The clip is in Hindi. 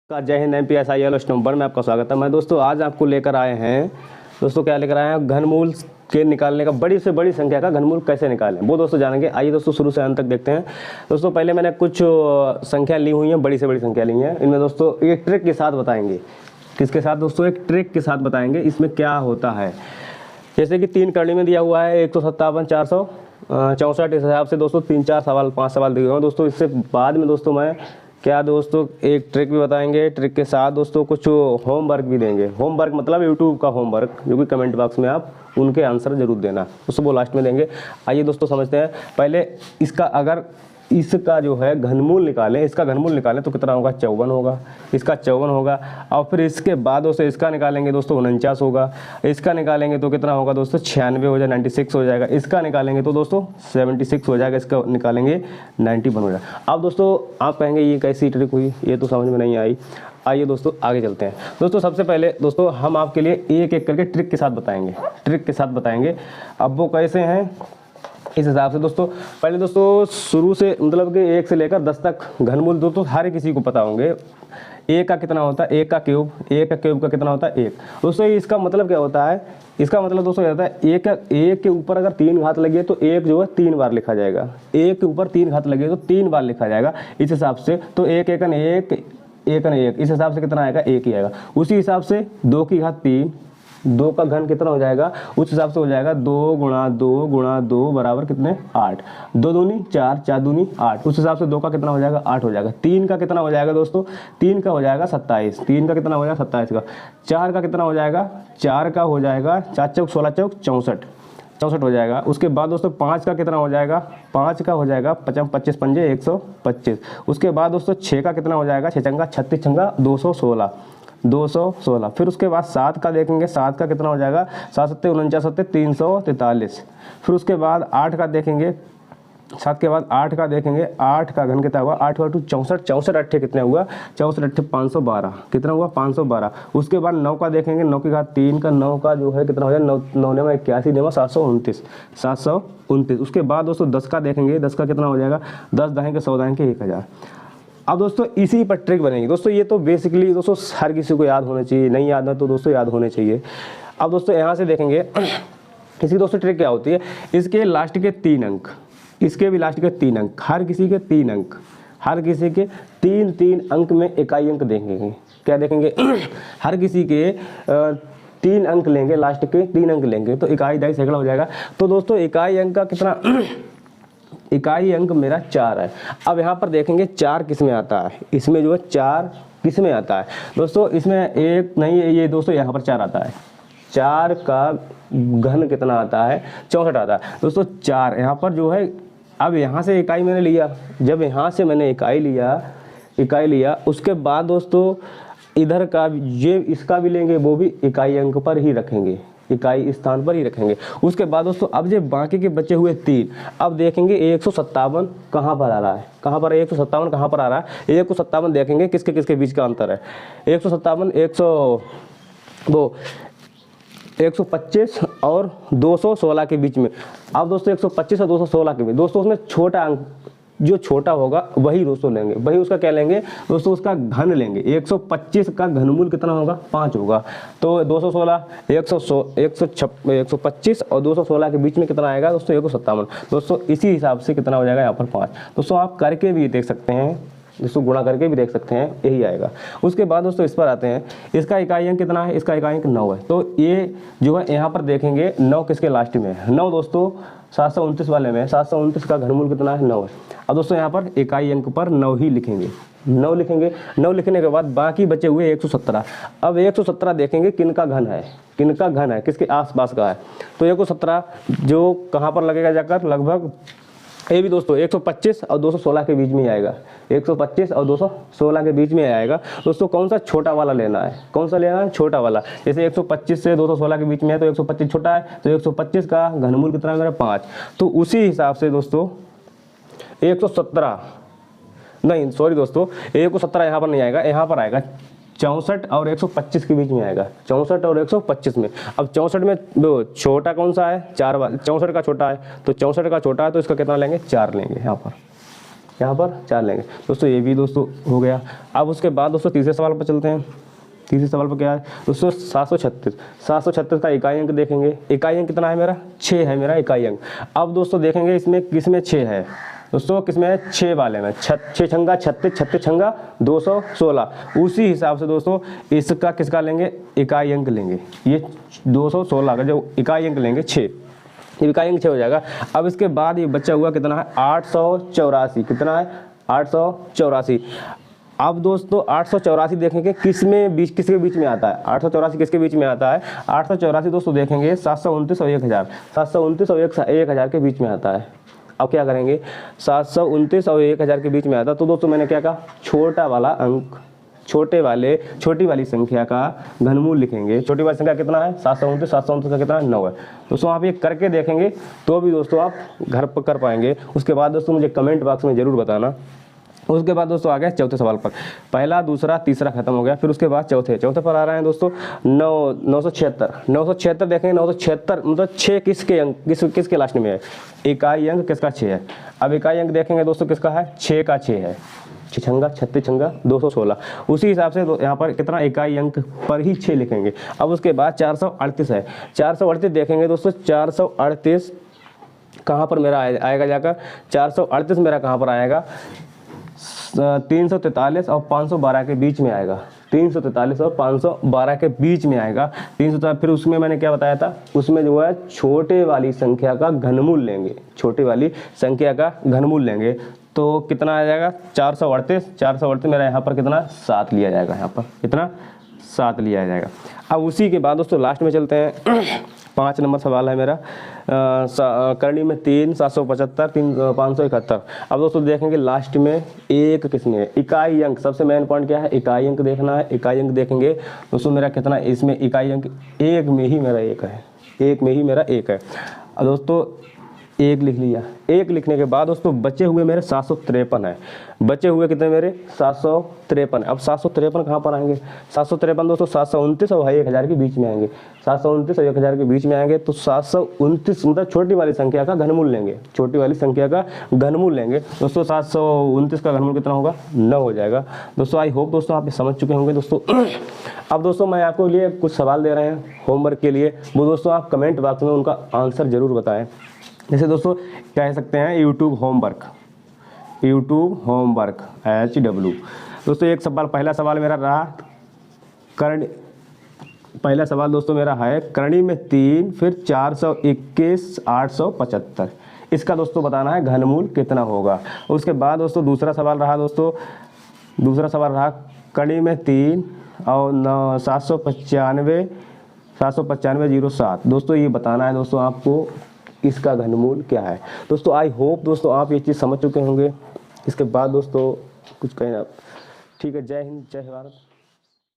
का जय हिंद MPSIL नंबर में आपका स्वागत है। मैं दोस्तों आज आपको लेकर आए हैं क्या लेकर आए हैं घनमूल के निकालने का बड़ी से बड़ी संख्या का घनमूल कैसे निकालें वो दोस्तों जानेंगे। आइए दोस्तों शुरू से अंत तक देखते हैं। दोस्तों पहले मैंने कुछ संख्या ली हुई हैं, बड़ी से बड़ी संख्या ली है। इनमें दोस्तों एक ट्रिक के साथ बताएंगे। किसके साथ दोस्तों? एक ट्रिक के साथ बताएंगे इसमें क्या होता है। जैसे कि 3 करनी में दिया हुआ है 157 464, इस हिसाब से दोस्तों 3-4 सवाल 5 सवाल दिए हुए हैं दोस्तों। इससे बाद में दोस्तों मैं क्या दोस्तों एक ट्रिक भी बताएंगे। ट्रिक के साथ दोस्तों कुछ होमवर्क भी देंगे। होमवर्क मतलब यूट्यूब का होमवर्क, जो कि कमेंट बॉक्स में आप उनके आंसर जरूर देना, दोस्तों वो लास्ट में देंगे। आइए दोस्तों समझते हैं। पहले इसका अगर इसका जो है घनमूल निकालें, इसका घनमूल निकालें तो कितना होगा? 54 होगा। इसका 54 होगा। और फिर इसके बाद दोस्तों इसका निकालेंगे दोस्तों 49 होगा। इसका निकालेंगे तो कितना होगा दोस्तों? 96 हो जाएगा, 96 हो जाएगा। इसका निकालेंगे तो दोस्तों 76 हो जाएगा। इसका निकालेंगे 91 हो जाएगा। अब दोस्तों आप कहेंगे ये कैसी ट्रिक हुई, ये तो समझ में नहीं आई। आइए दोस्तों आगे चलते हैं। दोस्तों सबसे पहले दोस्तों हम आपके लिए एक एक करके ट्रिक के साथ बताएंगे। ट्रिक के साथ बताएंगे। अब वो कैसे हैं इस हिसाब से दोस्तों। पहले दोस्तों शुरू से मतलब कि 1 से लेकर 10 तक घनमूल दोस्तों हर किसी को पता होंगे। A का कितना होता है? A का क्यूब। A का क्यूब का कितना होता है? 1। दोस्तों इसका मतलब क्या होता है? इसका मतलब दोस्तों ये होता है A के ऊपर अगर 3 घात लगी है तो 1 जो है 3 बार लिखा जाएगा। A के ऊपर 3 घात लगी है तो 3 बार लिखा जाएगा। इस हिसाब से तो 1 एकन 1 एकन 1, इस हिसाब से कितना आएगा? 1 ही आएगा। उसी हिसाब से 2 की घात 3, 2 का घन कितना हो जाएगा? उस हिसाब से हो जाएगा 2 गुणा 2 गुणा 2 बराबर कितने? 8। 2 दूनी 4, 4 दूनी 8। उस हिसाब से 2 का कितना हो जाएगा? 8 हो जाएगा। 3 का कितना हो जाएगा दोस्तों? 3 का हो जाएगा 27। 3 का कितना हो जाएगा? 27 का। 4 का कितना हो जाएगा? 4 का हो जाएगा 4 चौक 16 चौक 64, 64 हो जाएगा। उसके बाद दोस्तों 5 का कितना हो जाएगा? 5 का हो जाएगा 25 पंजे 125। उसके बाद दोस्तों 6 का कितना हो जाएगा? 6 छंगा 36 छंगा 216, 216। फिर उसके बाद 7 का देखेंगे। 7 का कितना हो जाएगा? 7 सत्ते 49 सत्ते 343। फिर उसके बाद 8 का देखेंगे। 7 के बाद 8 का देखेंगे। 8 का घन कितना हुआ? 8 8 64, 64 अट्ठे कितने हुआ? 64 अट्ठे 512, कितना हुआ? 512। उसके बाद 9 का देखेंगे। 9 की घात 3 का 9 का जो है कितना हो जाएगा? 9 9 में 81 9 729, 729। उसके बाद दोस्तों 10 का देखेंगे। 10 का कितना हो जाएगा? 10 दाएं के 100 दाएं के 1000। अब दोस्तों इसी पर ट्रिक बनेगी दोस्तों। ये तो बेसिकली दोस्तों हर किसी को याद होना चाहिए, नहीं याद है तो दोस्तों याद होने चाहिए। अब दोस्तों यहाँ से देखेंगे इसकी दोस्तों ट्रिक क्या होती है। इसके लास्ट के 3 अंक, इसके भी लास्ट के 3 अंक, हर किसी के 3 अंक, हर किसी के 3 अंक में इकाई अंक देखेंगे। क्या देखेंगे? हर किसी के 3 अंक लेंगे, लास्ट के 3 अंक लेंगे तो इकाई दाई सैकड़ा हो जाएगा। तो दोस्तों इकाई अंक का कितना? इकाई अंक मेरा 4 है। अब यहाँ पर देखेंगे 4 किस में आता है। इसमें जो है 4 किस में आता है दोस्तों? इसमें एक नहीं है ये दोस्तों, यहाँ पर 4 आता है। 4 का घन कितना आता है? 64 आता है दोस्तों। 4 यहाँ पर जो है। अब यहाँ से इकाई मैंने लिया, जब यहाँ से मैंने इकाई लिया उसके बाद दोस्तों इधर का ये इसका भी लेंगे, वो भी इकाई अंक पर ही रखेंगे, इकाई स्थान पर ही रखेंगे। उसके बाद दोस्तों अब जो बाकी के बचे हुए 3, अब देखेंगे 157 कहाँ पर आ रहा है? कहाँ पर 157 कहाँ पर आ रहा है? 157 देखेंगे किसके किसके बीच का अंतर है। 157 125 और 216 के बीच में। अब दोस्तों 125 और 216 के बीच दोस्तों उसमें छोटा अंक जो छोटा होगा वही दोस्तों लेंगे, वही उसका क्या लेंगे दोस्तों? उसका घन लेंगे। 125 का घनमूल कितना होगा? 5 होगा। तो 216 125 और 216 के बीच में कितना आएगा दोस्तों? 157। दोस्तों इसी हिसाब से कितना हो जाएगा यहाँ पर? 5। दोस्तों आप करके भी देख सकते हैं, दोस्तों गुणा करके भी देख सकते हैं, यही आएगा। उसके बाद दोस्तों इस पर आते हैं। इसका इकाई अंक कितना है? इसका इकाई अंक 9 है। तो ये जो है यहाँ पर देखेंगे 9 किसके लास्ट में है? 9 दोस्तों 729 वाले में। 729 का घनमूल कितना है? 9 है। अब दोस्तों यहाँ पर इकाई अंक पर 9 ही लिखेंगे, 9 लिखेंगे। 9 लिखने के बाद बाकी बचे हुए 117। अब 117 देखेंगे किनका घन है, किनका घन है, किसके आसपास का है। तो 117 जो कहाँ पर लगेगा जाकर? लगभग ये भी दोस्तों 125 और 216 के बीच में आएगा। 125 और 216 के बीच में आएगा। दोस्तों कौन सा छोटा वाला लेना है? कौन सा लेना है? छोटा वाला। जैसे 125 से 216 के बीच में है तो 125 छोटा है, तो 125 का घनमूल कितना है मेरा? 5। तो उसी हिसाब से दोस्तों 117 नहीं सॉरी दोस्तों 117 यहाँ पर नहीं आएगा, यहाँ पर आएगा 64 और 125 के बीच में आएगा। 64 और 125 में। अब 64 में दो छोटा कौन सा है? 4 वाला। 64 का छोटा है तो 64 का छोटा है तो इसका कितना लेंगे? 4 लेंगे यहाँ पर। यहाँ पर 4 लेंगे दोस्तों, ये भी दोस्तों हो गया। अब उसके बाद दोस्तों तीसरे सवाल पर चलते हैं। तीसरे सवाल पर क्या है दोस्तों, 736 का इकाई अंक देखेंगे। इकाई अंक कितना है मेरा, 6 है मेरा इकाई अंक। अब दोस्तों देखेंगे इसमें किसमें 6 है दोस्तों, किसमें है 6 वाले में, 6 छंगा 36, 36 छंगा 216। उसी हिसाब से दोस्तों इसका किसका लेंगे, इकाई अंक लेंगे। ये 216 का जो इकाई अंक लेंगे 6, ये इकाई अंक 6 हो जाएगा। अब इसके बाद ये बच्चा हुआ कितना है 884, कितना है 884। अब दोस्तों 884 देखेंगे किसके बीच में आता है, 884 किसके बीच में आता है, 884 दोस्तों देखेंगे 729 और 1000, 729 और 1000 के बीच में आता है। अब क्या करेंगे, 729 और 1000 के बीच में आता है, तो दोस्तों मैंने क्या कहा, छोटा वाला अंक, छोटी वाली संख्या का घनमूल लिखेंगे। छोटी वाली संख्या कितना है 729 का कितना है 9 है दोस्तों। आप ये करके देखेंगे तो भी दोस्तों आप घर पर कर पाएंगे। उसके बाद दोस्तों मुझे कमेंट बॉक्स में जरूर बताना। उसके बाद दोस्तों आ गया चौथे सवाल पर, पहला दूसरा तीसरा खत्म हो गया, फिर उसके बाद चौथे पर आ रहे हैं दोस्तों 976 देखेंगे। 976 मतलब 6 किसके अंक, किसके लास्ट में है, इकाई अंक किसका 6 है। अब इकाई अंक देखेंगे दोस्तों किसका है, 6 का 6 है, 6 छंगा 36 छंगा 216। उसी हिसाब से यहाँ पर कितना इकाई अंक पर ही 6 लिखेंगे। अब उसके बाद 438 है, 438 देखेंगे दोस्तों, 438 कहाँ पर मेरा आएगा जाकर, 438 मेरा कहाँ पर आएगा, 343 और 512 के बीच में आएगा, 343 और 512 के बीच में आएगा। 343 फिर उसमें मैंने क्या बताया था, उसमें जो है छोटे वाली संख्या का घनमूल लेंगे, छोटी वाली संख्या का घनमूल लेंगे। तो कितना आ जाएगा 438 मेरा यहाँ पर कितना 7 लिया जाएगा, यहाँ पर कितना 7 लिया जाएगा। अब उसी के बाद दोस्तों लास्ट में चलते हैं 5 नंबर सवाल है मेरा, करनी में 3, 775, 571। अब दोस्तों देखेंगे लास्ट में एक किसमें है, इकाई अंक। सबसे मेन पॉइंट क्या है, इकाई अंक देखना है। इकाई अंक देखेंगे दोस्तों मेरा कितना, इसमें इकाई अंक 1 में ही मेरा 1 है, 1 में ही मेरा 1 है। अब दोस्तों 1 लिख लिया। 1 लिखने के बाद दोस्तों बचे हुए मेरे 753 है, बचे हुए कितने मेरे 753। अब 753 कहाँ पर आएंगे, 753 दोस्तों 729 और 1000 के बीच में आएंगे, 729 और 1000 के बीच में आएंगे। तो 729 मतलब छोटी वाली संख्या का घनमूल लेंगे, छोटी वाली संख्या का घनमूल लेंगे दोस्तों। 729 का घनमूल कितना होगा 9 हो जाएगा दोस्तों। आई होप दोस्तों आप समझ चुके होंगे दोस्तों। अब दोस्तों मैं आपको लिए कुछ सवाल दे रहे हैं होमवर्क के लिए, वो दोस्तों आप कमेंट बॉक्स में उनका आंसर जरूर बताएं। जैसे दोस्तों कह सकते हैं यूट्यूब होमवर्क HW। दोस्तों एक सवाल, पहला सवाल मेरा रहा पहला सवाल दोस्तों मेरा है करणी में 3 फिर 421 875, इसका दोस्तों बताना है घनमूल कितना होगा। उसके बाद दोस्तों दूसरा सवाल रहा करणी में 3 और 795 07 दोस्तों, ये बताना है दोस्तों आपको इसका घनमूल क्या है दोस्तों। आई होप दोस्तों आप ये चीज़ समझ चुके होंगे। इसके बाद दोस्तों कुछ कहना, ठीक है, जय हिंद जय भारत।